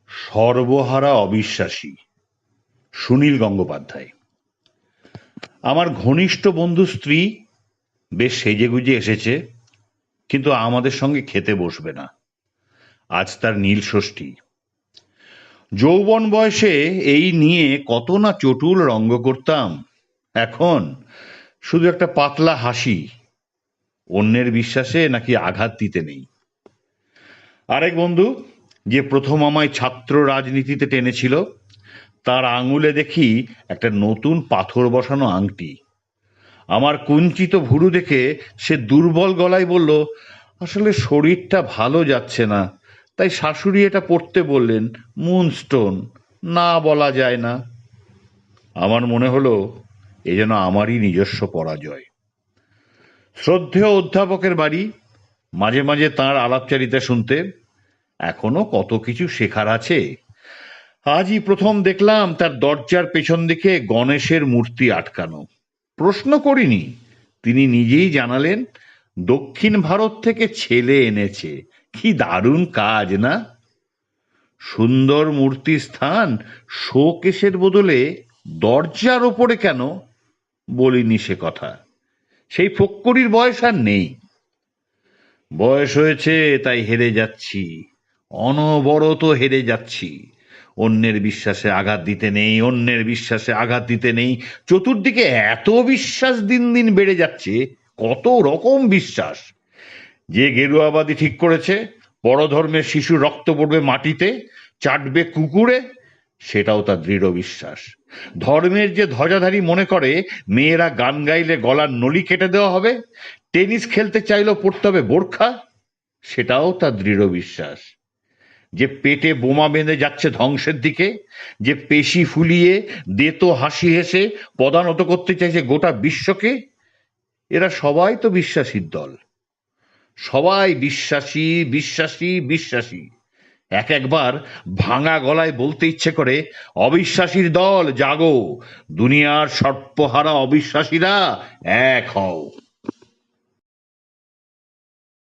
সর্বহারা অবিশ্বাসী, সুনীল গঙ্গোপাধ্যায়। আমার ঘনিষ্ঠ বন্ধুর স্ত্রী বেশ সেজেগুজে এসেছে, কিন্তু আমাদের সঙ্গে খেতে বসবে না। আজ তার নীল ষষ্ঠী। যৌবন বয়সে এই নিয়ে কত না চটুল রঙ্গ করতাম। এখন শুধু একটা পাতলা হাসি, অন্যের বিশ্বাসে নাকি আঘাত দিতে নেই। আরেক বন্ধু, যে প্রথম আমায় ছাত্র রাজনীতিতে টেনেছিল, তার আঙুলে দেখি একটা নতুন পাথর বসানো আংটি। আমার কুঞ্চিত ভুরু দেখে সে দুর্বল গলায় বলল, আসলে শরীরটা ভালো যাচ্ছে না, তাই শাশুড়ি এটা পড়তে বললেন, মুনস্টোন, না বলা যায় না। আমার মনে হলো এ যেন আমারই নিজস্ব পরাজয়। শ্রদ্ধেয় অধ্যাপকের বাড়ি, মাঝে মাঝে তাঁর আলাপচারিতা শুনতে। এখনো কত কিছু শেখার আছে। আজই প্রথম দেখলাম তার দরজার পেছন দিকে গণেশের মূর্তি আটকানো। প্রশ্ন করিনি, তিনি নিজেই জানালেন দক্ষিণ ভারত থেকে ছেলে এনেছে। কি দারুণ কাজ না? সুন্দর মূর্তির স্থান শোকেসের বদলে দরজার ওপরে কেন? বলিনি সে কথা। সেই ফক্করির বয়স আর নেই। বয়স হয়েছে তাই হেরে যাচ্ছি, অনবরত হেরে যাচ্ছি। অন্যের বিশ্বাসে আঘাত দিতে নেই, অন্যের বিশ্বাসে আঘাত দিতে নেই। চতুর্দিকে এত বিশ্বাস দিন দিন বেড়ে যাচ্ছে, কত রকম বিশ্বাস। যে গেরুয়াবাদী ঠিক করেছে পরধর্মের শিশুর রক্ত পড়বে মাটিতে, চাটবে কুকুরে, সেটাও তার দৃঢ় বিশ্বাস। ধর্মের যে ধ্বজাধারী মনে করে মেয়েরা গান গাইলে গলার নলি কেটে দেওয়া হবে, টেনিস খেলতে চাইলেও পড়তে হবে বোরখা, সেটাও তার দৃঢ় বিশ্বাস। যে পেটে বোমা বেঁধে যাচ্ছে ধ্বংসের দিকে, যে পেশি ফুলিয়ে দেতো হাসি হেসে পদানত করতে চাইছে গোটা বিশ্বকে, এরা সবাই তো বিশ্বাসীর দল। সবাই বিশ্বাসী বিশ্বাসী বিশ্বাসী। একবার ভাঙা গলায় বলতে ইচ্ছে করে, অবিশ্বাসীর দল জাগো, দুনিয়ার সর্বহারা অবিশ্বাসীরা এক হও।